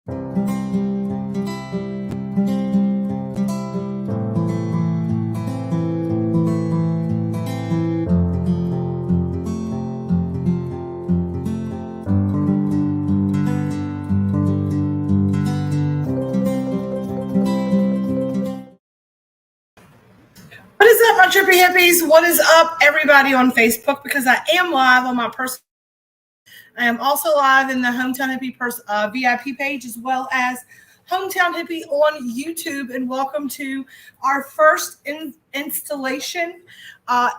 What is up, my trippy hippies? What is up, everybody on Facebook? Because I am live on my personal. I am also live in the Hometown Hippie VIP page, as well as Hometown Hippie on YouTube. And welcome to our first installation, I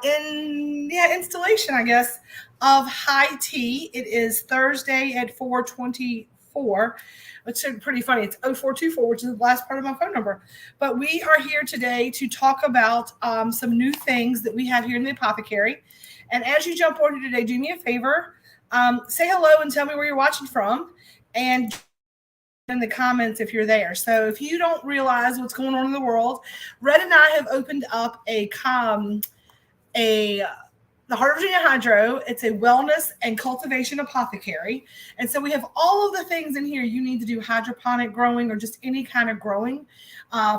guess, of High Tea. It is Thursday at 4:24. Which is pretty funny. It's 0424, which is the last part of my phone number. But we are here today to talk about some new things that we have here in the apothecary. And as you jump on today, do me a favor. Say hello and tell me where you're watching from. And in the comments if you're there. So if you don't realize what's going on in the world, Red and I have opened up the Heart of Virginia Hydro. It's a wellness and cultivation apothecary. And so we have all of the things in here you need to do hydroponic growing or just any kind of growing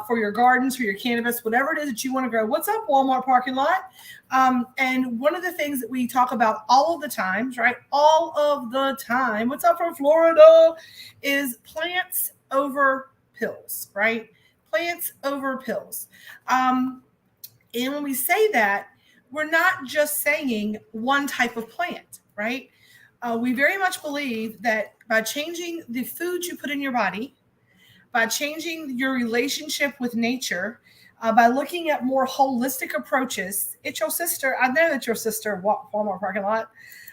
for your gardens, for your cannabis, whatever it is that you want to grow. What's up, Walmart parking lot? And one of the things that we talk about all of the times, right? All of the time. What's up from Florida? Is plants over pills, right? Plants over pills. And when we say that, we're not just saying one type of plant, right? We very much believe that by changing the food you put in your body, by changing your relationship with nature, by looking at more holistic approaches. It's your sister. I know that your sister, Walmart parking lot.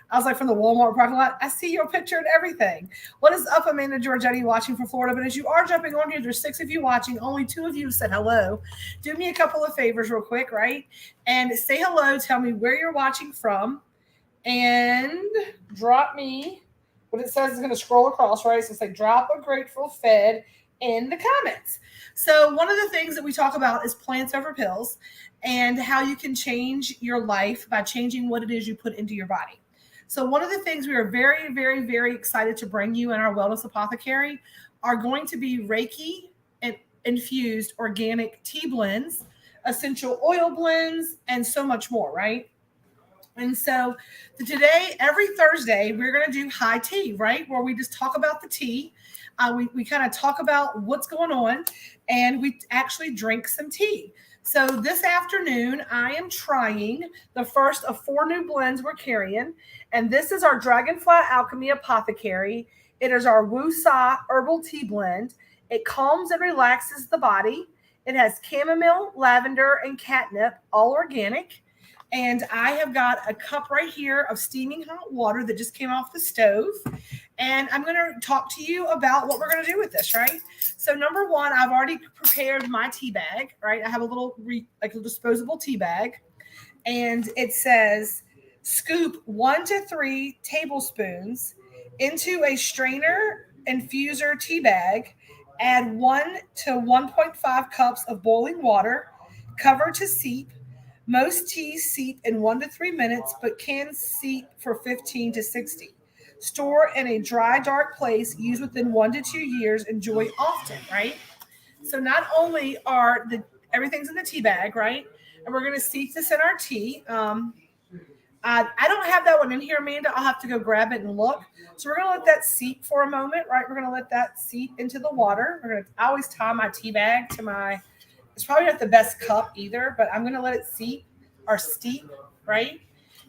I was like, from the Walmart parking lot, I see your picture and everything. What is up, Amanda Giorgetti, watching from Florida? But as you are jumping on here, there's 6 of you watching. Only 2 of you said hello. Do me a couple of favors real quick, right? And say hello. Tell me where you're watching from. And drop me what it says is going to scroll across, right? So say, drop a Grateful Fed in the comments. So one of the things that we talk about is plants over pills and how you can change your life by changing what it is you put into your body. So one of the things we are very, very, very excited to bring you in our Wellness Apothecary are going to be Reiki and infused organic tea blends, essential oil blends, and so much more, right? And so today, every Thursday, we're going to do High Tea, right? Where we just talk about the tea. We kind of talk about what's going on, and we actually drink some tea. So this afternoon, I am trying the first of 4 new blends we're carrying. And this is our Dragonfly Alchemy Apothecary. It is our Wu Sa Herbal Tea Blend. It calms and relaxes the body. It has chamomile, lavender, and catnip, all organic. And I have got a cup right here of steaming hot water that just came off the stove. And I'm going to talk to you about what we're going to do with this, right? So number one, I've already prepared my tea bag, right? I have a little disposable tea bag. And it says, scoop 1 to 3 tablespoons into a strainer infuser tea bag. Add 1 to 1.5 cups of boiling water. Cover to steep. Most teas steep in 1 to 3 minutes, but can steep for 15 to 60. Store in a dry, dark place. Use within 1 to 2 years. Enjoy often, right? So not only are everything's in the tea bag, right? And we're going to steep this in our tea. I don't have that one in here, Amanda. I'll have to go grab it and look. So we're going to let that seep for a moment, right? We're going to let that seep into the water. I always tie my tea bag to it's probably not the best cup either, but I'm going to let it seep or steep, right?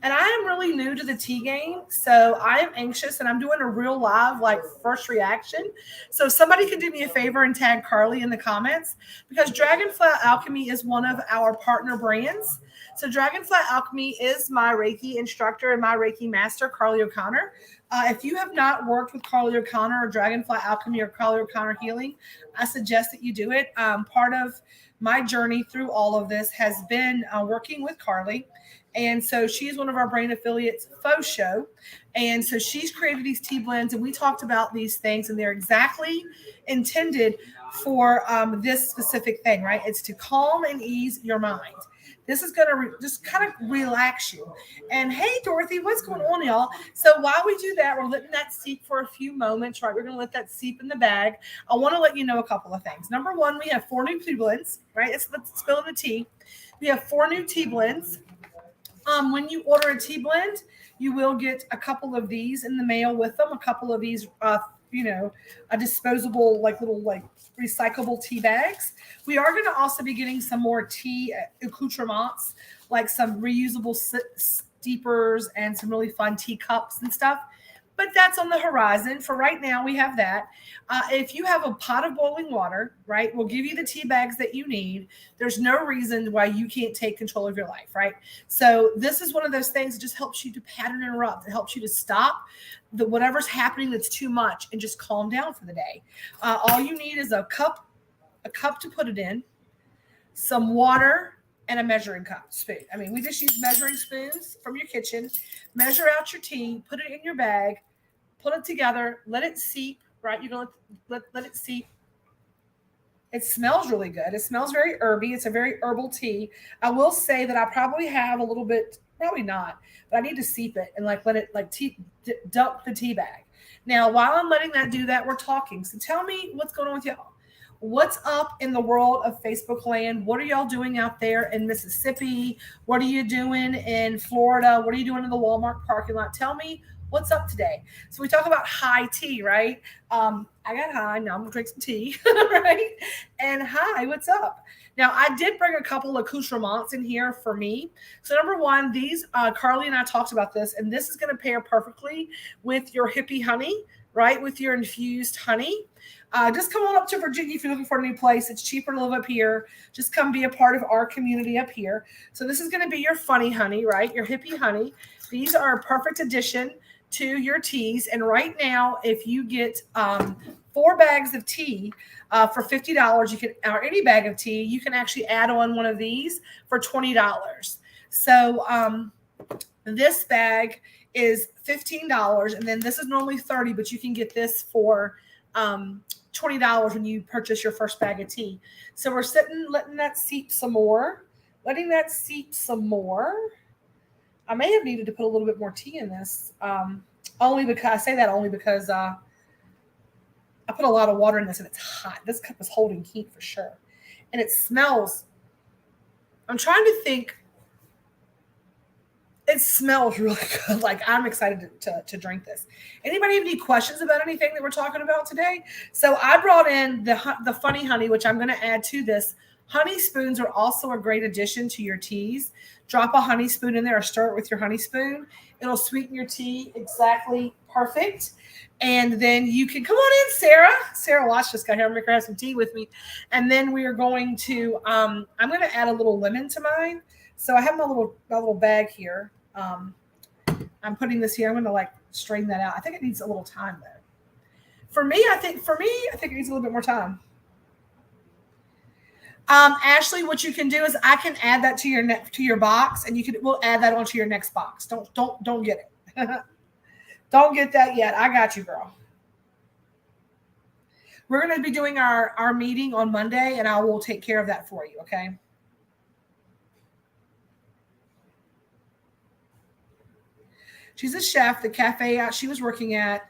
And I am really new to the tea game, so I am anxious, and I'm doing a real live, first reaction. So if somebody can do me a favor and tag Carly in the comments, because Dragonfly Alchemy is one of our partner brands. So Dragonfly Alchemy is my Reiki instructor and my Reiki master, Carly O'Connor. If you have not worked with Carly O'Connor or Dragonfly Alchemy or Carly O'Connor Healing, I suggest that you do it. Part of my journey through all of this has been working with Carly. And so she's one of our brand affiliates, Faux Show. And so she's created these tea blends, and we talked about these things, and they're exactly intended for this specific thing, right? It's to calm and ease your mind. This is going to just kind of relax you. And hey, Dorothy, what's going on, y'all? So while we do that, we're letting that seep for a few moments, right? We're going to let that seep in the bag. I want to let you know a couple of things. Number one, we have 4 new tea blends, right? Let's spill the tea. We have 4 new tea blends. When you order a tea blend, you will get a couple of these in the mail with them, a couple of these, a disposable, like little, like recyclable tea bags. We are going to also be getting some more tea accoutrements, like some reusable steepers and some really fun tea cups and stuff. But that's on the horizon. For right now, we have that. If you have a pot of boiling water, right, we'll give you the tea bags that you need. There's no reason why you can't take control of your life, right? So this is one of those things that just helps you to pattern interrupt. It helps you to stop whatever's happening that's too much and just calm down for the day. All you need is a cup to put it in, some water, and a measuring spoon. I mean, we just use measuring spoons from your kitchen. Measure out your tea, put it in your bag, put it together, let it seep, right? You're going to let it seep. It smells really good. It smells very herby. It's a very herbal tea. I will say that I probably have a little bit, probably not, but I need to seep it and let it dump the tea bag. Now, while I'm letting that do that, we're talking. So tell me what's going on with y'all. What's up in the world of Facebook land? What are y'all doing out there in Mississippi? What are you doing in Florida? What are you doing in the Walmart parking lot? Tell me what's up today. So we talk about high tea, right? I got high. Now I'm going to drink some tea, right? And hi, what's up? Now, I did bring a couple of accoutrements in here for me. So number one, these, Carly and I talked about this, and this is going to pair perfectly with your hippie honey, right? With your infused honey. Just come on up to Virginia if you're looking for a new place. It's cheaper to live up here. Just come be a part of our community up here. So this is going to be your funny honey, right? Your hippie honey. These are a perfect addition to your teas. And right now, if you get 4 bags of tea for $50, you can, or any bag of tea, you can actually add on one of these for $20. So this bag is $15, and then this is normally $30, but you can get this for $20 when you purchase your first bag of tea. So we're letting that seep some more. I may have needed to put a little bit more tea in this. Only because I put a lot of water in this and it's hot. This cup is holding heat for sure. And it smells. I'm trying to think. It smells really good. Like, I'm excited to drink this. Anybody have any questions about anything that we're talking about today? So I brought in the funny honey, which I'm going to add to this. Honey spoons are also a great addition to your teas. Drop a honey spoon in there or stir it with your honey spoon. It'll sweeten your tea exactly perfect. And then you can come on in, Sarah. Sarah Watch just got here. I'm going to have some tea with me. And then we are going to, I'm going to add a little lemon to mine. So I have my little bag here. I'm putting this here. I'm going to strain that out. I think it needs a little time though. For me, I think it needs a little bit more time. Ashley, what you can do is I can add that to your box, and we'll add that onto your next box. Don't get it. Don't get that yet. I got you, girl. We're going to be doing our meeting on Monday, and I will take care of that for you. Okay. She's a chef. The cafe she was working at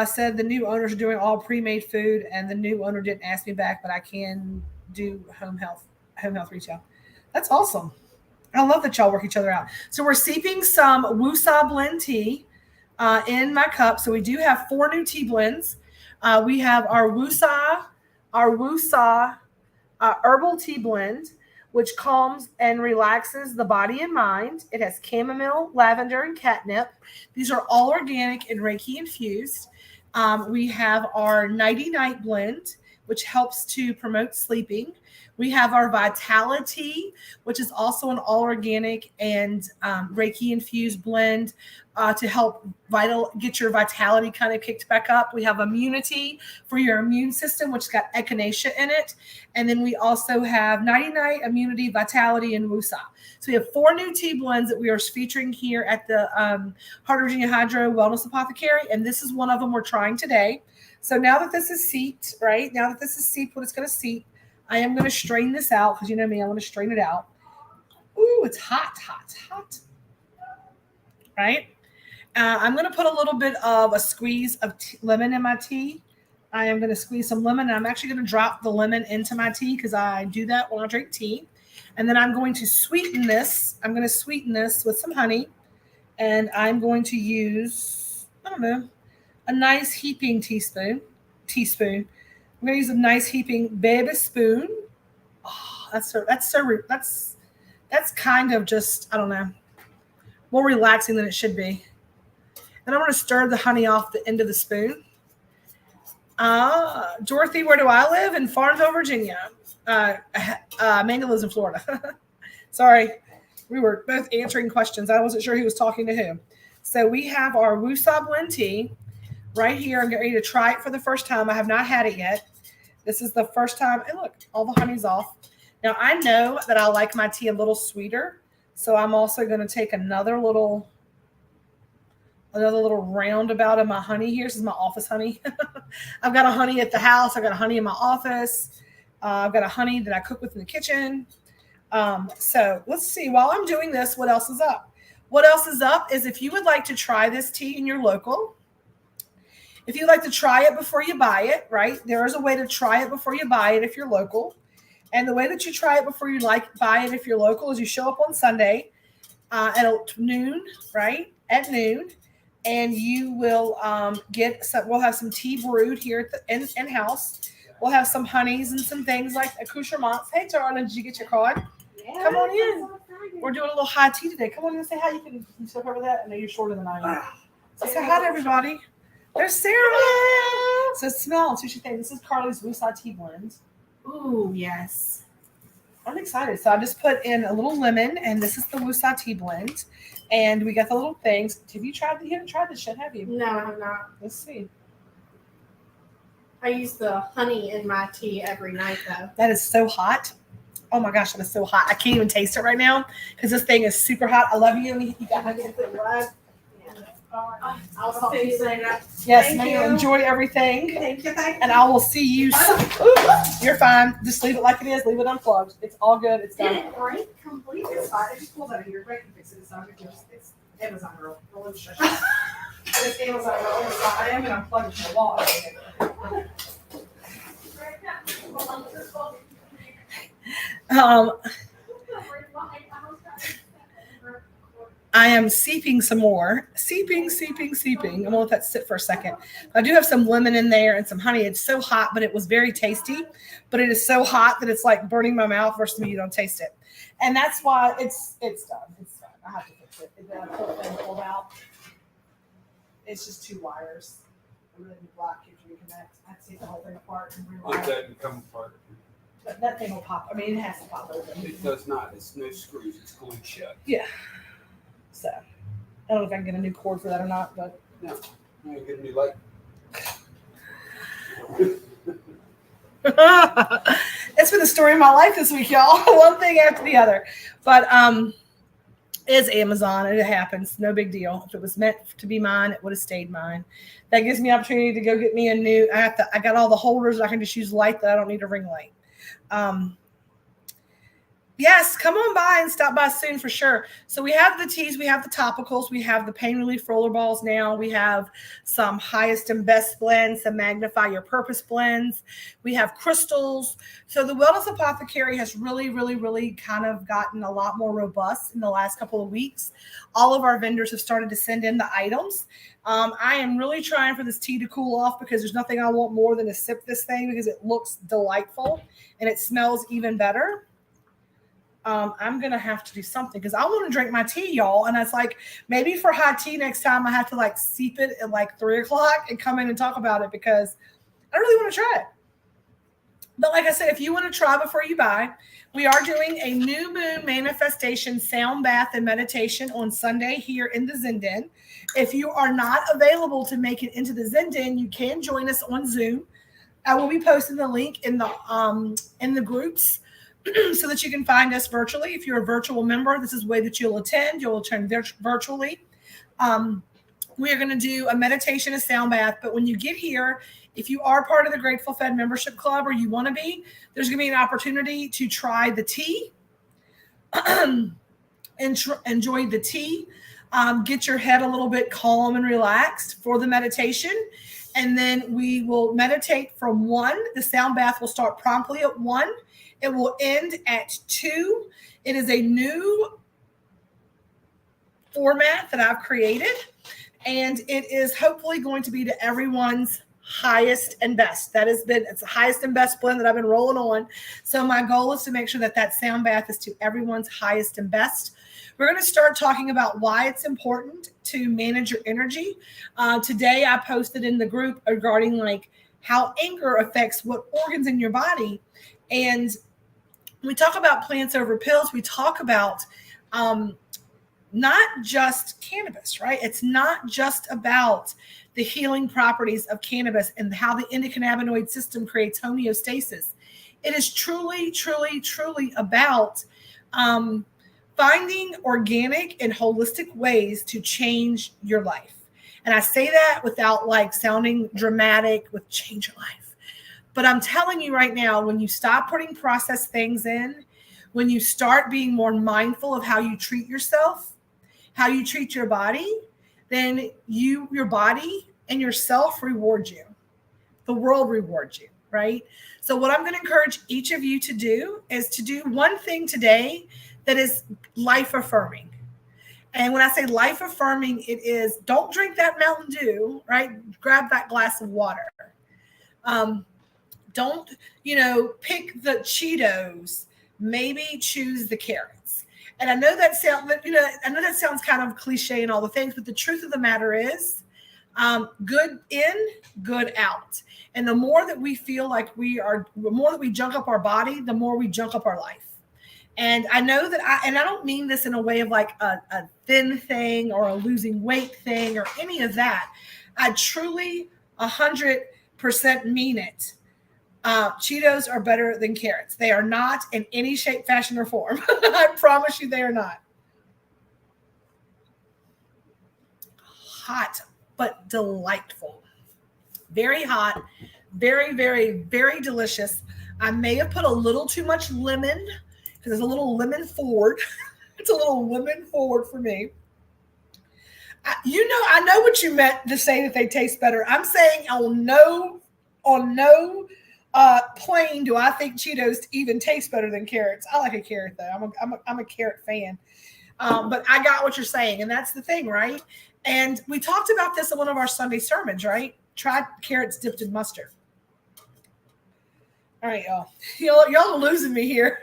said the new owners are doing all pre-made food, and the new owner didn't ask me back, but I can do home health retail. That's awesome. I love that y'all work each other out. So we're seeping some Wusa blend tea in my cup. So we do have 4 new tea blends. We have our Wusa herbal tea blend, which calms and relaxes the body and mind. It has chamomile, lavender, and catnip. These are all organic and Reiki infused. We have our Nighty Night blend, which helps to promote sleeping. We have our Vitality, which is also an all organic and Reiki infused blend to help get your vitality kind of kicked back up. We have Immunity for your immune system, which has got echinacea in it. And then we also have Nighty Night, Immunity, Vitality, and Wusa. So we have 4 new tea blends that we are featuring here at the Heart of Virginia Hydro Wellness Apothecary. And this is one of them we're trying today. So now that this is seeped, right? Now that this is seeped, what it's going to seep, I am going to strain this out because you know me, I want to strain it out. Ooh, it's hot. Right? I'm going to put a little bit of a squeeze of lemon in my tea. I am going to squeeze some lemon. And I'm actually going to drop the lemon into my tea because I do that when I drink tea. And then I'm going to sweeten this. I'm going to sweeten this with some honey. And I'm going to use, I don't know, a nice heaping teaspoon. I'm going to use a nice heaping baby spoon. Oh, that's kind of just, I don't know, more relaxing than it should be. And I'm going to stir the honey off the end of the spoon. Dorothy, where do I live? In Farmville, Virginia. Amanda lives in Florida. Sorry. We were both answering questions. I wasn't sure who was talking to whom. So we have our Wusa blend tea right here. I'm getting ready to try it for the first time. I have not had it yet. This is the first time. And look, all the honey's off. Now, I know that I like my tea a little sweeter. So I'm also going to take another little roundabout of my honey here. This is my office honey. I've got a honey at the house. I've got a honey in my office. I've got a honey that I cook with in the kitchen. So let's see. While I'm doing this, what else is up? What else is up is if you would like to try this tea in your local, if you'd like to try it before you buy it, right? There is a way to try it before you buy it if you're local. And the way that you try it before you buy it if you're local is you show up on Sunday at noon, right? At noon. And you will we'll have some tea brewed here at the in-house. We'll have some honeys and some things like accoutrements. Hey, darling, did you get your card? Yeah, come on in. We're doing a little high tea today. Come on in and say hi. You can step over that. I know you're shorter than I am. So say hi to everybody. There's Sarah. So smell. See what you think. This is Carly's Wusa tea blend. Ooh, yes. I'm excited. So I just put in a little lemon, and this is the Wusa tea blend. And we got the little things. Have you tried? You haven't tried this yet, have you? No, I have not. Let's see. I use the honey in my tea every night, though. That is so hot. Oh my gosh, that is so hot. I can't even taste it right now because this thing is super hot. I love you. You got honey in the rug. I'll talk to you later. Yes, ma'am. Enjoy everything. Thank you. And I will see you. You're fine. Just leave it like it is. Leave it unplugged. It's all good. It's done. Did it break completely? It's fine. It just pulls out of here. Break and fix it. It's not good. It's Amazon girl. It's Amazon girl. I am going to unplug it from the wall. I am seeping some more. Seeping. I'm going to let that sit for a second. I do have some lemon in there and some honey. It's so hot, but it was very tasty. But it is so hot that it's like burning my mouth versus me. You don't taste it. And that's why it's done. It's done. I have to fix it. The whole thing pulled out. It's just two wires. I really need black here to reconnect. I have to take the whole thing apart and rewire It doesn't come apart. But that thing will pop. I mean, it has to pop open. It does not. It's no screws. It's glued shut. Yeah. So, I don't know if I can get a new cord for that or not, but. No. You get a new light. It's been the story of my life this week, y'all. One thing after the other. But it's Amazon and it happens. No big deal. If it was meant to be mine, it would have stayed mine. That gives me opportunity to go get me a new. I got all the holders. I can just use light that I don't need a ring light. Yes, come on by and stop by soon for sure. So we have the teas, we have the topicals, we have the pain relief roller balls now. We have some highest and best blends, some magnify your purpose blends. We have crystals. So the Wellness Apothecary has really kind of gotten a lot more robust in the last couple of weeks. All of our vendors have started to send in the items. I am really trying for this tea to cool off because there's nothing I want more than to sip this thing because it looks delightful and it smells even better. I'm going to have to do something because I want to drink my tea, y'all. And it's like, maybe for hot tea next time, I have to like seep it at like 3:00 and come in and talk about it because I really want to try it. But like I said, if you want to try before you buy, we are doing a new moon manifestation sound bath and meditation on Sunday here in the Zen-Den. If you are not available to make it into the Zen-Den, you can join us on Zoom. I will be posting the link in the groups so that you can find us virtually. If you're a virtual member, this is the way that you'll attend. You'll attend virtually. We are going to do a meditation, a sound bath. But when you get here, if you are part of the Grateful Fed membership club or you want to be, there's going to be an opportunity to try the tea. enjoy the tea. Get your head a little bit calm and relaxed for the meditation. And then we will meditate from 1. The sound bath will start promptly at 1. It will end at 2. It is a new format that I've created, and it is hopefully going to be to everyone's highest and best. It's the highest and best blend that I've been rolling on. So my goal is to make sure that sound bath is to everyone's highest and best. We're going to start talking about why it's important to manage your energy. Today I posted in the group regarding like how anger affects what organs in your body. And we talk about plants over pills. We talk about not just cannabis, right? It's not just about the healing properties of cannabis and how the endocannabinoid system creates homeostasis. It is truly, truly, truly about finding organic and holistic ways to change your life. And I say that without like sounding dramatic with change your life. But I'm telling you right now, when you stop putting processed things in, when you start being more mindful of how you treat yourself, how you treat your body, then your body and yourself reward you. The world rewards you, right? So what I'm going to encourage each of you to do is to do one thing today that is life affirming. And when I say life affirming, it is don't drink that Mountain Dew, right? Grab that glass of water. Don't, pick the Cheetos. Maybe choose the carrots. And I know that sounds kind of cliche and all the things, but the truth of the matter is, good in, good out. And the more that we feel like the more that we junk up our body, the more we junk up our life. And I know that I don't mean this in a way of like a thin thing or a losing weight thing or any of that. I truly 100% mean it. Cheetos are better than carrots. They are not in any shape, fashion, or form. I promise you they are not. Hot, but delightful. Very hot, very, very, very delicious. I may have put a little too much lemon because there's a little lemon forward. It's a little lemon forward for me. I know what you meant to say that they taste better. I'm saying on no plane do I think Cheetos even taste better than carrots. I like a carrot though. I'm a carrot fan. But I got what you're saying, and that's the thing, right? And we talked about this in one of our Sunday sermons, right? Try carrots dipped in mustard. All right, y'all. Y'all are losing me here.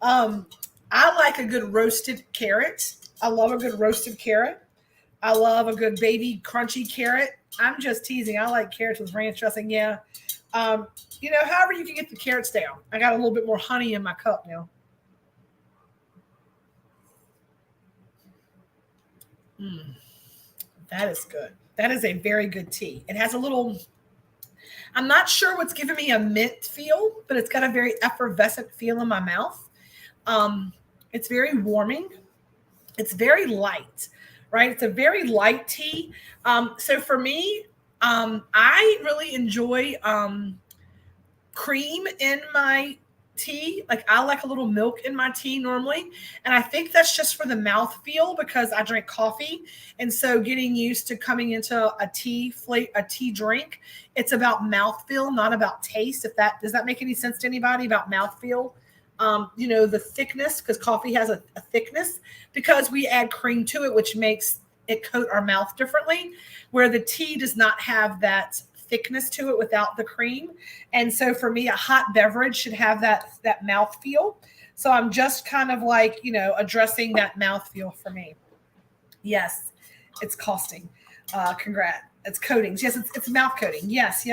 I like a good roasted carrot. I love a good roasted carrot. I love a good baby crunchy carrot. I'm just teasing. I like carrots with ranch dressing. Yeah. However you can get the carrots down. I got a little bit more honey in my cup now. That is good. That is a very good tea. It has a little, I'm not sure what's giving me a mint feel, but it's got a very effervescent feel in my mouth. It's very warming. It's very light, right? It's a very light tea. So for me, I really enjoy cream in my tea. Like I like a little milk in my tea normally. And I think that's just for the mouth feel because I drink coffee. And so getting used to coming into a tea drink, it's about mouth feel, not about taste. Does that make any sense to anybody about mouth feel? The thickness, because coffee has a thickness because we add cream to it, which makes it coat our mouth differently, where the tea does not have that thickness to it without the cream. And so for me, a hot beverage should have that mouth feel. So I'm just kind of like, addressing that mouth feel for me. Yes, it's costing. Congrats. It's coatings. Yes, it's mouth coating. Yes.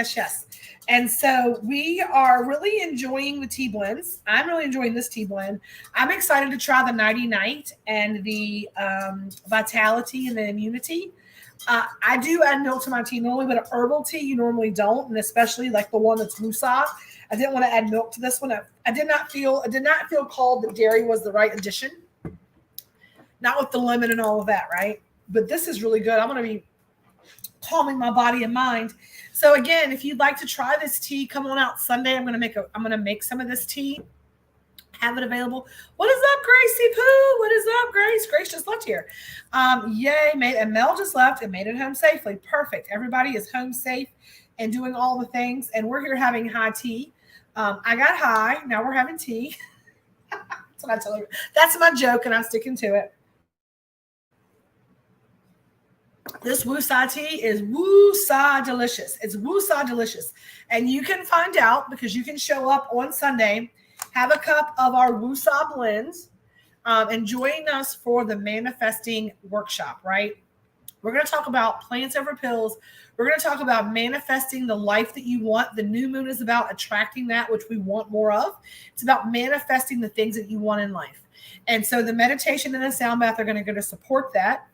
And so we are really enjoying the tea blends. I'm really enjoying this tea blend. I'm excited to try the Nighty Night and the Vitality and the Immunity. I do add milk to my tea normally, but an herbal tea you normally don't, and especially like the one that's Musa. I didn't want to add milk to this one. I did not feel called that dairy was the right addition. Not with the lemon and all of that, right? But this is really good. I'm going to be calming my body and mind. So again, if you'd like to try this tea, come on out Sunday. I'm going to make some of this tea. have it available. What is up, Gracie Poo? What is up, Grace? Grace just left here. Yay, and Mel just left and made it home safely. Perfect. Everybody is home safe and doing all the things. And we're here having high tea. I got high. Now we're having tea. That's what I tell her. That's my joke, and I'm sticking to it. This Woosah tea is Woosah delicious. It's Woosah delicious. And you can find out because you can show up on Sunday, have a cup of our Woosah blends, and join us for the manifesting workshop, right? We're going to talk about plants over pills. We're going to talk about manifesting the life that you want. The new moon is about attracting that which we want more of. It's about manifesting the things that you want in life. And so the meditation and the sound bath are going to support that.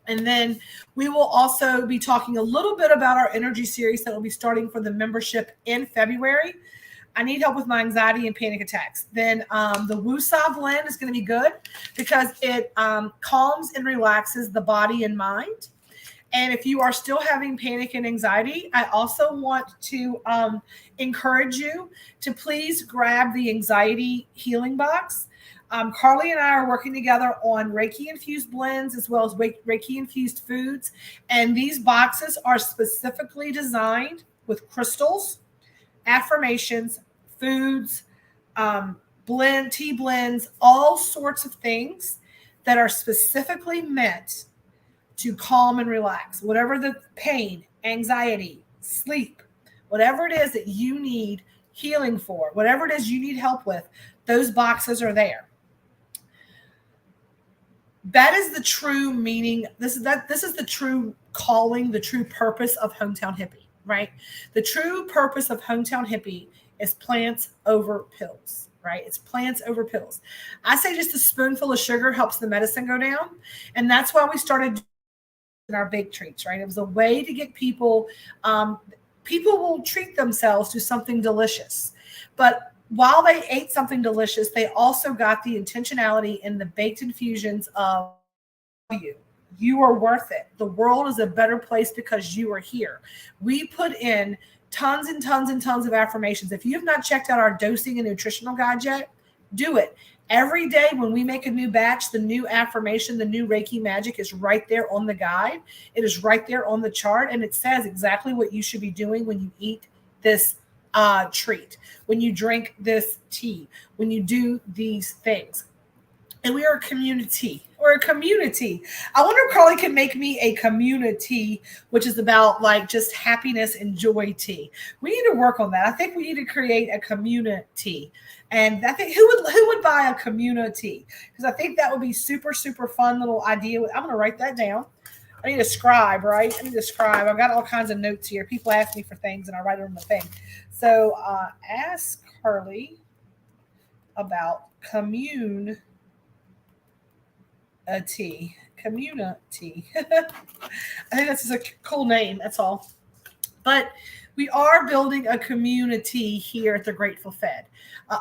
And then we will also be talking a little bit about our energy series that will be starting for the membership in February. I need help with my anxiety and panic attacks. Then the Woosah blend is going to be good because it calms and relaxes the body and mind. And if you are still having panic and anxiety, I also want to encourage you to please grab the anxiety healing box. Carly and I are working together on Reiki-infused blends as well as Reiki-infused foods. And these boxes are specifically designed with crystals, affirmations, foods, tea blends, all sorts of things that are specifically meant to calm and relax. Whatever the pain, anxiety, sleep, whatever it is that you need healing for, whatever it is you need help with, those boxes are there. That is the true meaning. This is the true calling, the true purpose of Hometown Hippie, right? The true purpose of Hometown Hippie is plants over pills, right? It's plants over pills. I say just a spoonful of sugar helps the medicine go down. And that's why we started in our baked treats, right? It was a way to get people will treat themselves to something delicious. But while they ate something delicious, they also got the intentionality in the baked infusions of you. You are worth it. The world is a better place because you are here. We put in tons and tons and tons of affirmations. If you have not checked out our dosing and nutritional guide yet, do it. Every day when we make a new batch, the new affirmation, the new Reiki magic is right there on the guide. It is right there on the chart, and it says exactly what you should be doing when you eat this treat, when you drink this tea, when you do these things. And we are a community. We're a community. I wonder if Carly can make me a community, which is about like just happiness and joy tea. We need to work on that. I think we need to create a community. And I think who would buy a community? Because I think that would be super, super fun little idea. I'm going to write that down. I need a scribe, right? I need a scribe. I've got all kinds of notes here. People ask me for things and I write it on the thing. So ask Carly about community. Community. I think that's just a cool name. That's all. But we are building a community here at the Grateful Fed.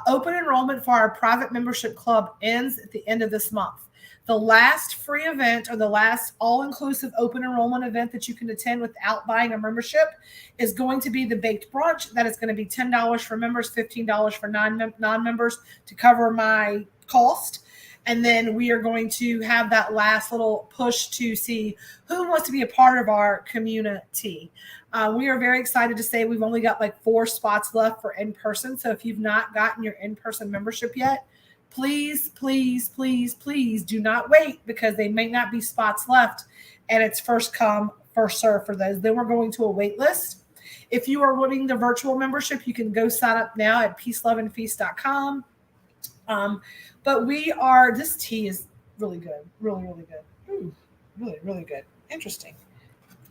Open enrollment for our private membership club ends at the end of this month. The last free event or the last all-inclusive open enrollment event that you can attend without buying a membership is going to be the baked brunch. That is going to be $10 for members, $15 for non-members to cover my cost. And then we are going to have that last little push to see who wants to be a part of our community. We are very excited to say we've only got like 4 spots left for in-person. So if you've not gotten your in-person membership yet, please, please, please, please do not wait because they may not be spots left. And it's first come, first serve for those. Then we're going to a wait list. If you are wanting the virtual membership, you can go sign up now at peaceloveandfeast.com. But this tea is really good. Really, really good. Really, really good. Interesting.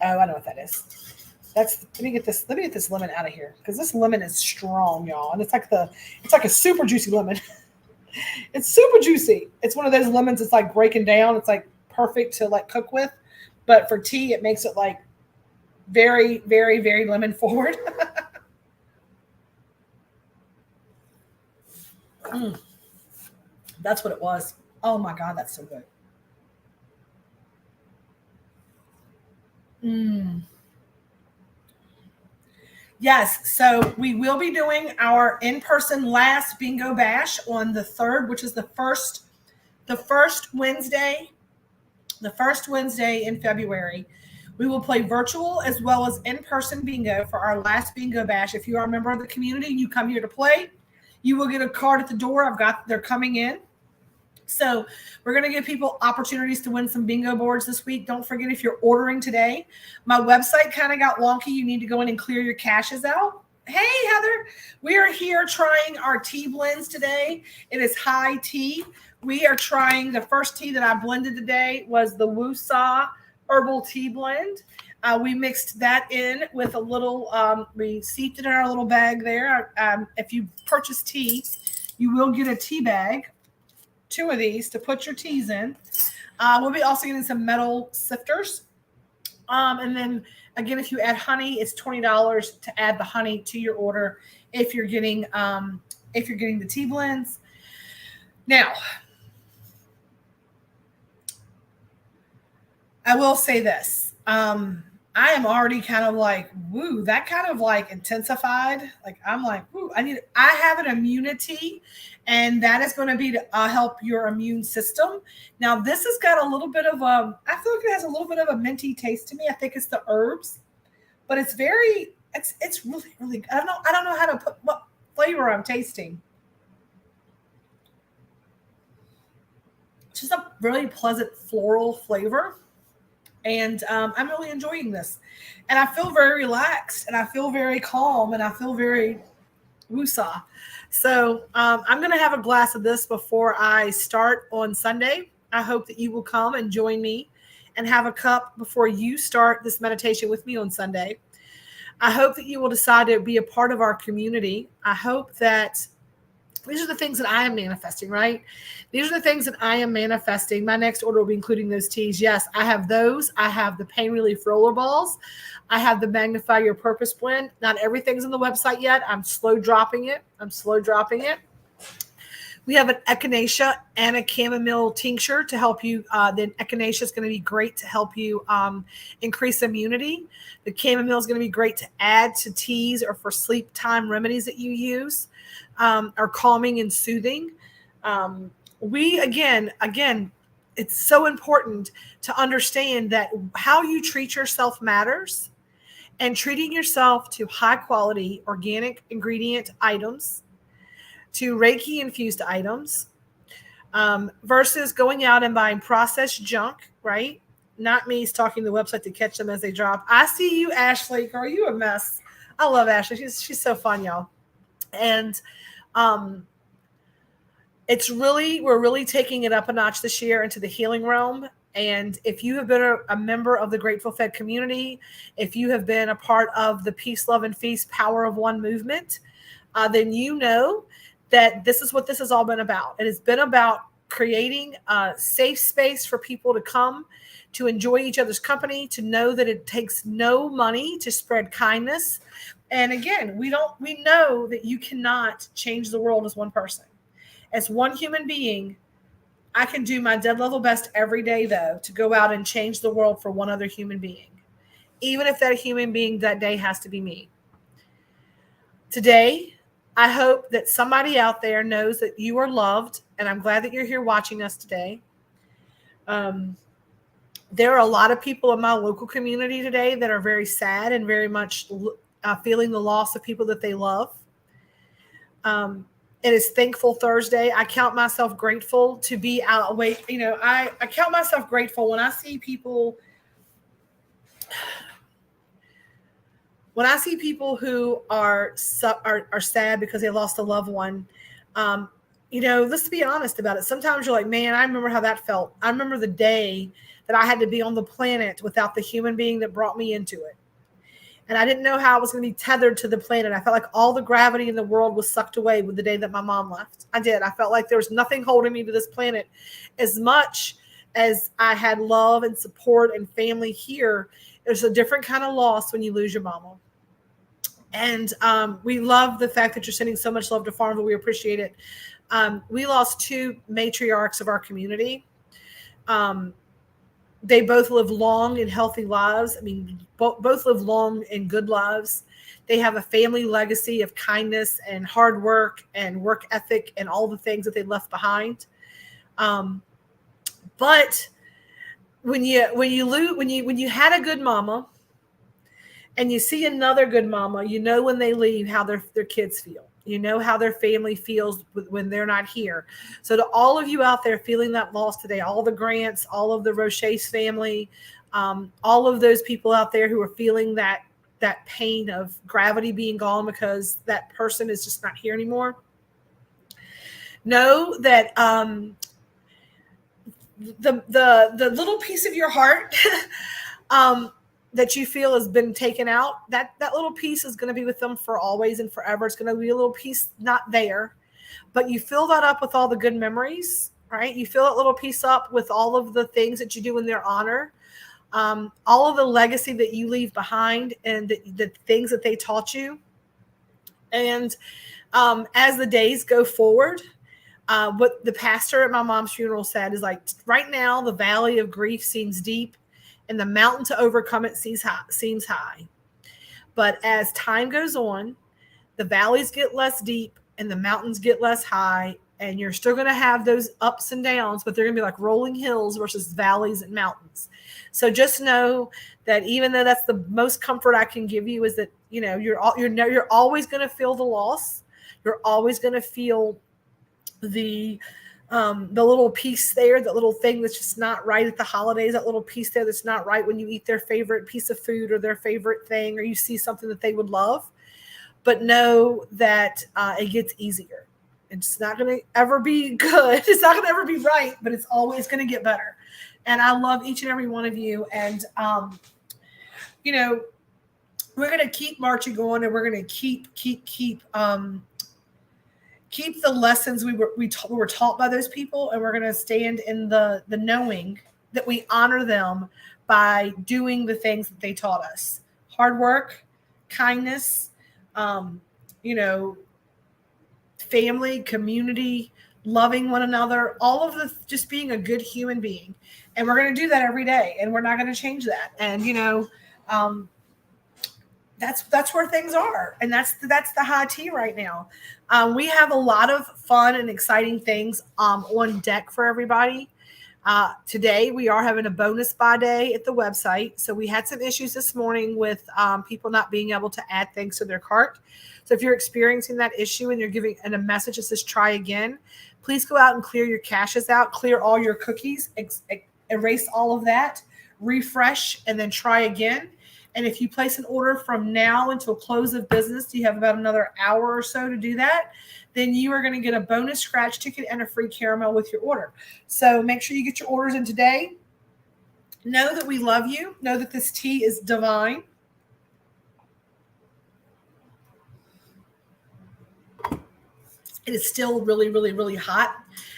Oh, I know what that is. Let me get this lemon out of here because this lemon is strong, y'all. And it's like a super juicy lemon. It's super juicy. It's one of those lemons that's like breaking down. It's like perfect to like cook with. But for tea, it makes it like very, very, very lemon forward. That's what it was. Oh my God, that's so good. Yes, so we will be doing our in-person last bingo bash on the 3rd, which is the first Wednesday in February. We will play virtual as well as in-person bingo for our last bingo bash. If you are a member of the community and you come here to play, you will get a card at the door. They're coming in. So we're going to give people opportunities to win some bingo boards this week. Don't forget, if you're ordering today, my website kind of got wonky. You need to go in and clear your caches out. Hey, Heather, we are here trying our tea blends today. It is high tea. We are trying, the first tea that I blended today was the Wusa herbal tea blend. We mixed that in with a little, we steeped it in our little bag there. If you purchase tea, you will get a tea bag, 2 of these to put your teas in. We'll be also getting some metal sifters. And then again, if you add honey, it's $20 to add the honey to your order if you're getting the tea blends. Now, I will say this. I am already kind of like, woo, that kind of like intensified. Like, I'm like, woo, I have an immunity, and that is going to be to help your immune system. Now, this has got a little bit of I feel like it has a little bit of a minty taste to me. I think it's the herbs, but it's really, really, I don't know how to put what flavor I'm tasting. It's just a really pleasant floral flavor. And I'm really enjoying this. And I feel very relaxed, and I feel very calm, and I feel very woosah. So I'm going to have a glass of this before I start on Sunday. I hope that you will come and join me and have a cup before you start this meditation with me on Sunday. I hope that you will decide to be a part of our community. I hope that these are the things that I am manifesting, right? These are the things that I am manifesting. My next order will be including those teas. Yes, I have those. I have the Pain Relief Roller Balls. I have the Magnify Your Purpose blend. Not everything's on the website yet. I'm slow dropping it. We have an echinacea and a chamomile tincture to help you. The echinacea is going to be great to help you increase immunity. The chamomile is going to be great to add to teas or for sleep time remedies that you use, are calming and soothing. Again, it's so important to understand that how you treat yourself matters, and treating yourself to high quality organic ingredient items, to Reiki infused items, versus going out and buying processed junk, right? Not me stalking the website to catch them as they drop. I see you, Ashley. Girl, you a mess. I love Ashley. She's so fun, y'all. And we're really taking it up a notch this year into the healing realm. And if you have been a member of the Grateful Fed community, if you have been a part of the Peace, Love, and Feast Power of One movement, then you know that this is what this has all been about. It has been about creating a safe space for people to come, to enjoy each other's company, to know that it takes no money to spread kindness. And again, we know that you cannot change the world as one person. As one human being, I can do my dead level best every day, though, to go out and change the world for one other human being, even if that human being that day has to be me. Today, I hope that somebody out there knows that you are loved, and I'm glad that you're here watching us today. There are a lot of people in my local community today that are very sad and very much feeling the loss of people that they love. It is Thankful Thursday. I count myself grateful to be out. I count myself grateful when I see people. When I see people who are sad because they lost a loved one, let's be honest about it. Sometimes you're like, man, I remember how that felt. I remember the day that I had to be on the planet without the human being that brought me into it. And I didn't know how I was going to be tethered to the planet. I felt like all the gravity in the world was sucked away with the day that my mom left. I did. I felt like there was nothing holding me to this planet. As much as I had love and support and family here, there's a different kind of loss when you lose your mama. And we love the fact that you're sending so much love to Farmville. We appreciate it. We lost 2 matriarchs of our community. They both live long and healthy lives. I mean, both live long and good lives. They have a family legacy of kindness and hard work and work ethic and all the things that they left behind. But when you had a good mama and you see another good mama, you know when they leave how their kids feel. You know how their family feels when they're not here. So to all of you out there feeling that loss today, all the Grants, all of the Roche's family, all of those people out there who are feeling that pain of gravity being gone because that person is just not here anymore, know that the little piece of your heart that you feel has been taken out, that little piece is going to be with them for always and forever. It's going to be a little piece not there, but you fill that up with all the good memories, right? You fill that little piece up with all of the things that you do in their honor, all of the legacy that you leave behind and the things that they taught you. And as the days go forward, what the pastor at my mom's funeral said is like, right now, the valley of grief seems deep and the mountain to overcome it seems high. But as time goes on, the valleys get less deep and the mountains get less high, and you're still going to have those ups and downs, but they're going to be like rolling hills versus valleys and mountains. So just know that even though that's the most comfort I can give you is that, you know, you're always going to feel the loss. You're always going to feel the little piece there, that little thing that's just not right at the holidays, that little piece there that's not right when you eat their favorite piece of food or their favorite thing, or you see something that they would love. But know that it gets easier. It's not going to ever be good. It's not going to ever be right, but it's always going to get better. And I love each and every one of you. And, you know, we're going to keep marching on, and we're going to keep the lessons we were taught by those people, and we're going to stand in the knowing that we honor them by doing the things that they taught us: hard work, kindness, you know, family, community, loving one another, all of the just being a good human being. And we're going to do that every day, and we're not going to change that. And you know, that's where things are, and that's the high tea right now. We have a lot of fun and exciting things on deck for everybody. Today we are having a bonus buy day at the website. So we had some issues this morning with people not being able to add things to their cart. So if you're experiencing that issue and you're giving a message that says try again, please go out and clear your caches out, clear all your cookies, erase all of that, refresh, and then try again. And if you place an order from now until close of business, you have about another hour or so to do that, then you are going to get a bonus scratch ticket and a free caramel with your order. So make sure you get your orders in today. Know that we love you. Know that this tea is divine. It is still really, really, really hot.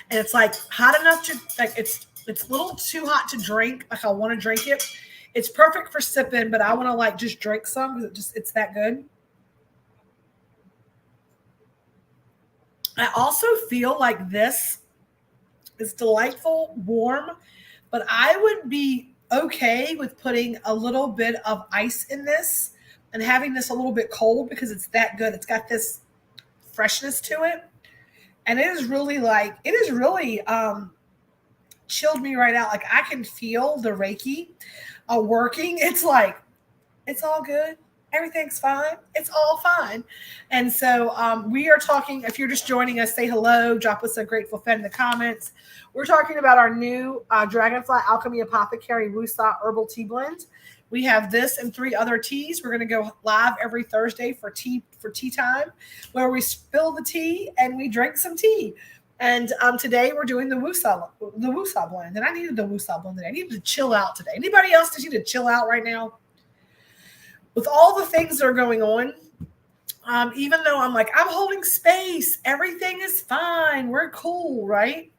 And it's like hot enough to, like, it's a little too hot to drink. Like I want to drink it. It's perfect for sipping, but I want to like just drink some because it's that good. I also feel like this is delightful, warm, but I would be okay with putting a little bit of ice in this and having this a little bit cold because it's that good. It's got this freshness to it. And it is really chilled me right out. Like I can feel the Reiki working. It's like, it's all good. Everything's fine. It's all fine. And so we are talking, if you're just joining us, say hello, drop us a grateful fan in the comments. We're talking about our new Dragonfly Alchemy Apothecary Wusa Herbal Tea Blend. We have this and 3 other teas. We're going to go live every Thursday for tea time, where we spill the tea and we drink some tea. And today we're doing the Wusa blend. And I needed the Wusa blend today. I needed to chill out today. Anybody else just need to chill out right now? With all the things that are going on, even though I'm like, I'm holding space, everything is fine, we're cool, right?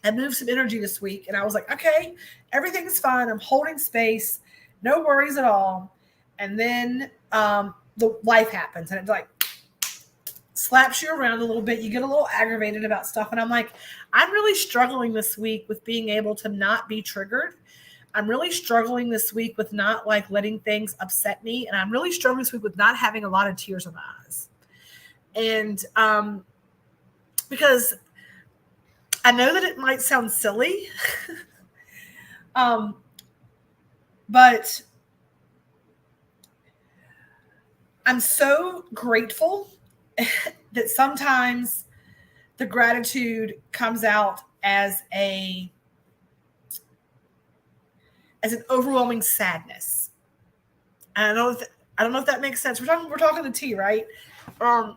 I moved some energy this week, and I was like, okay, everything is fine. I'm holding space, no worries at all. And then the life happens, and it like slaps you around a little bit. You get a little aggravated about stuff, and I'm like, I'm really struggling this week with being able to not be triggered. I'm really struggling this week with not like letting things upset me. And I'm really struggling this week with not having a lot of tears in my eyes. And because I know that it might sound silly, but I'm so grateful that sometimes the gratitude comes out as an overwhelming sadness. And I don't know if that makes sense. We're talking the tea, right? I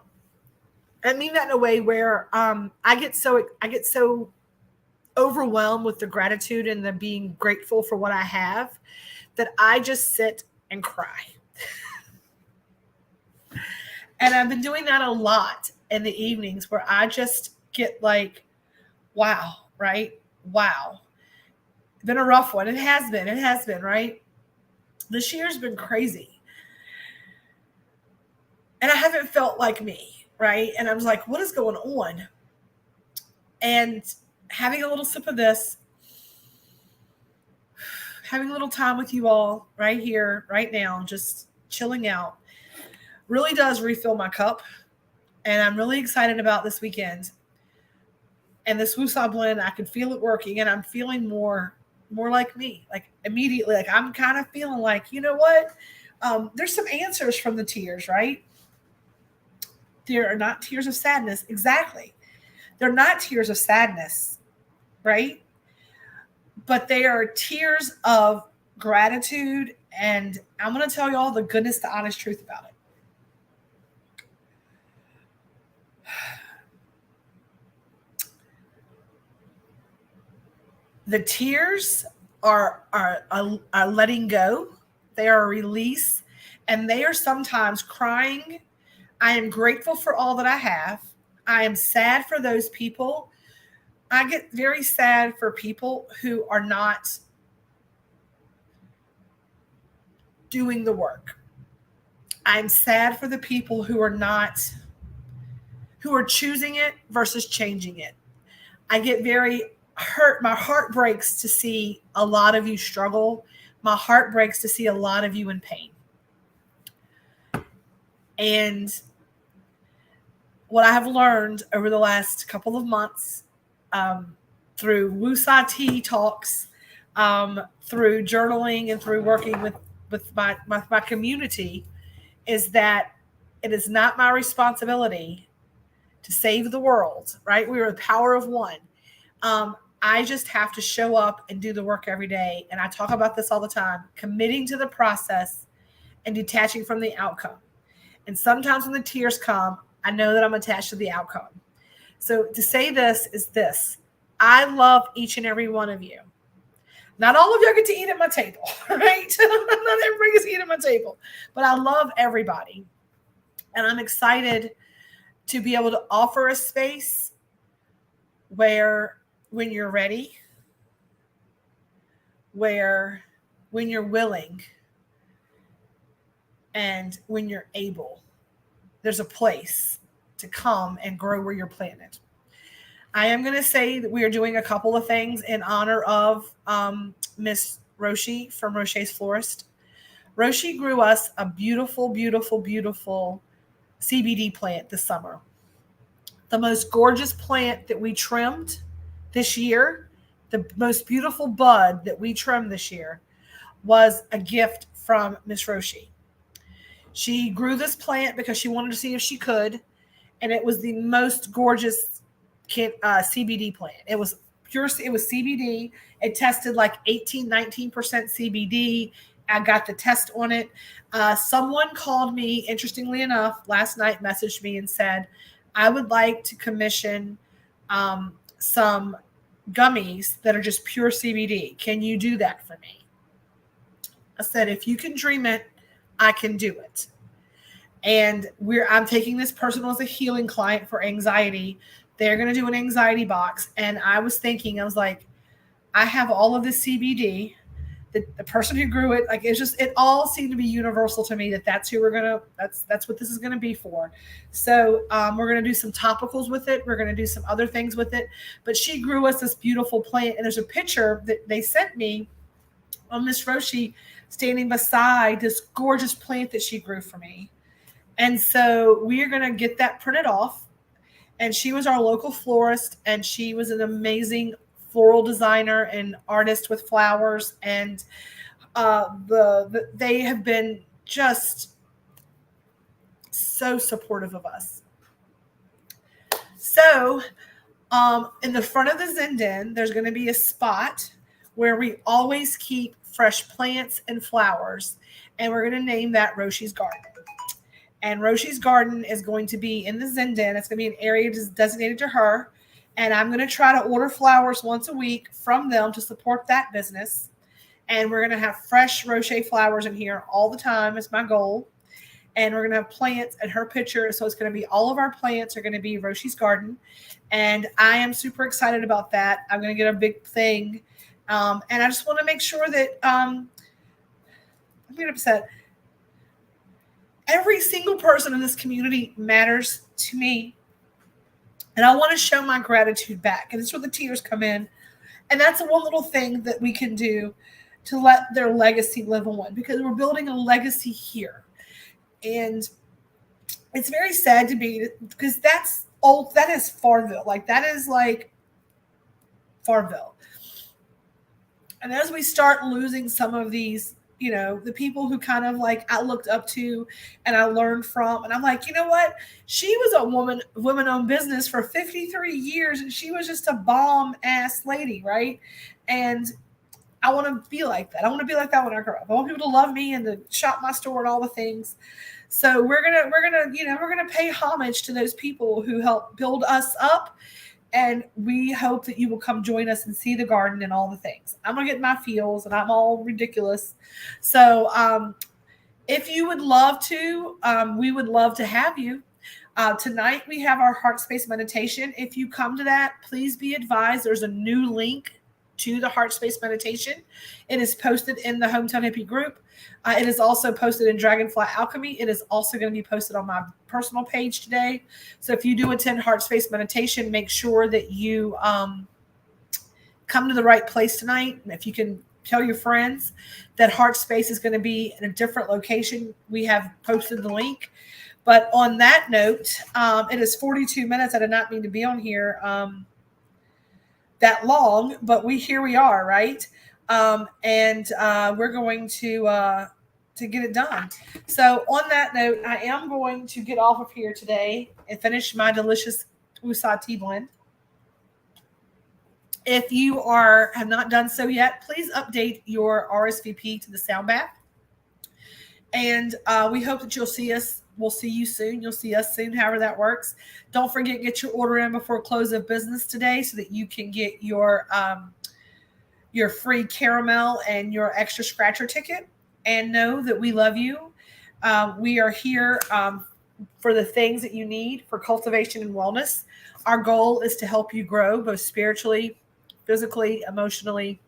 mean that in a way where I get so overwhelmed with the gratitude and the being grateful for what I have that I just sit and cry. And I've been doing that a lot in the evenings where I just get like, wow, right? Wow. It's been a rough one. It has been, right? This year's been crazy. And I haven't felt like me, right? And I was like, what is going on? And having a little sip of this, having a little time with you all right here, right now, just chilling out, really does refill my cup. And I'm really excited about this weekend. And this Woosah blend, I can feel it working, and I'm feeling more like me, like immediately. Like I'm kind of feeling like, you know what? There's some answers from the tears, right? There are not tears of sadness. Exactly. They're not tears of sadness, right? But they are tears of gratitude. And I'm going to tell you all the goodness, the honest truth about it. The tears are letting go. They are a release, and they are sometimes crying. I am grateful for all that I have. I am sad for those people. I get very sad for people who are not doing the work. I'm sad for the people who are choosing it versus changing it. I get very hurt. My heart breaks to see a lot of you struggle. My heart breaks to see a lot of you in pain. And what I have learned over the last couple of months, through Woosah Tea talks, through journaling, and through working with my community, is that it is not my responsibility to save the world, right? We are the power of one. I just have to show up and do the work every day. And I talk about this all the time, committing to the process and detaching from the outcome. And sometimes when the tears come, I know that I'm attached to the outcome. So to say this is this: I love each and every one of you. Not all of you get to eat at my table, right? Not everybody gets to eat at my table, but I love everybody. And I'm excited to be able to offer a space where, when you're ready, when you're willing, and when you're able, there's a place to come and grow where you're planted. I am going to say that we are doing a couple of things in honor of Miss Roshi from Roshi's Florist. Roshi grew us a beautiful, beautiful, beautiful CBD plant this summer. The most gorgeous plant that we trimmed this year, the most beautiful bud that we trimmed this year, was a gift from Miss Roshi. She grew this plant because she wanted to see if she could, and it was the most gorgeous CBD plant. It was pure. It was CBD. It tested like 19% CBD. I got the test on it. Someone called me, interestingly enough, last night, messaged me and said, I would like to commission some gummies that are just pure CBD. Can you do that for me? I said, if you can dream it, I can do it. And I'm taking this person as a healing client for anxiety. They're going to do an anxiety box. And I was thinking, I was like, I have all of this CBD. The person who grew it, like, it all seemed to be universal to me that's who that's what this is going to be for. So we're going to do some topicals with it. We're going to do some other things with it. But she grew us this beautiful plant. And there's a picture that they sent me on Miss Roshi standing beside this gorgeous plant that she grew for me. And so we are going to get that printed off. And she was our local florist, and she was an amazing floral designer and artist with flowers. And they have been just so supportive of us. So in the front of the Zen-Den, there's going to be a spot where we always keep fresh plants and flowers, and we're going to name that Roshi's Garden. And Roshi's Garden is going to be in the Zen-Den. It's going to be an area designated to her, and I'm going to try to order flowers once a week from them to support that business. And we're going to have fresh Roche flowers in here all the time. It's my goal. And we're going to have plants and her picture. So it's going to be all of our plants are going to be Roshi's Garden. And I am super excited about that. I'm going to get a big thing. And I just want to make sure that I'm getting upset. Every single person in this community matters to me. And I want to show my gratitude back. And this is where the tears come in. And that's one little thing that we can do to let their legacy live on, because we're building a legacy here. And it's very sad to be, because that's old. That is Farmville. Like, that is like Farmville. And as we start losing some of these, you know, the people who kind of like I looked up to and I learned from, and I'm like, you know what? She was a woman-owned business for 53 years, and she was just a bomb-ass lady, right? And I want to be like that. I want to be like that when I grow up. I want people to love me and to shop my store and all the things. So we're gonna pay homage to those people who helped build us up, and we hope that you will come join us and see the garden and all the things. I'm gonna get my feels, and I'm all ridiculous. So if you would love to, we would love to have you. Tonight we have our heart space meditation. If you come to that, please be advised there's a new link to the heart space meditation. It is posted in the Hometown Hippie group. It is also posted in Dragonfly Alchemy. It is also going to be posted on my personal page today. So if you do attend heart space meditation, make sure that you come to the right place tonight. And if you can tell your friends that heart space is going to be in a different location, we have posted the link. But on that note, it is 42 minutes. I did not mean to be on here that long, but here we are, right? And we're going to get it done. So on that note, I am going to get off of here today and finish my delicious Wusa tea blend. If you have not done so yet, please update your RSVP to the sound bath. And we hope that you'll see us. We'll see you soon. You'll see us soon, however that works. Don't forget, get your order in before close of business today so that you can get your free caramel and your extra scratcher ticket. And know that we love you. We are here for the things that you need for cultivation and wellness. Our goal is to help you grow both spiritually, physically, emotionally,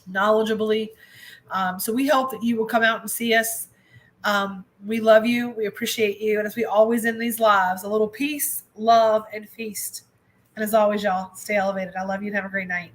knowledgeably. So we hope that you will come out and see us. We love you. We appreciate you. And as we always end these lives, a little peace, love, and feast. And as always, y'all, stay elevated. I love you and have a great night.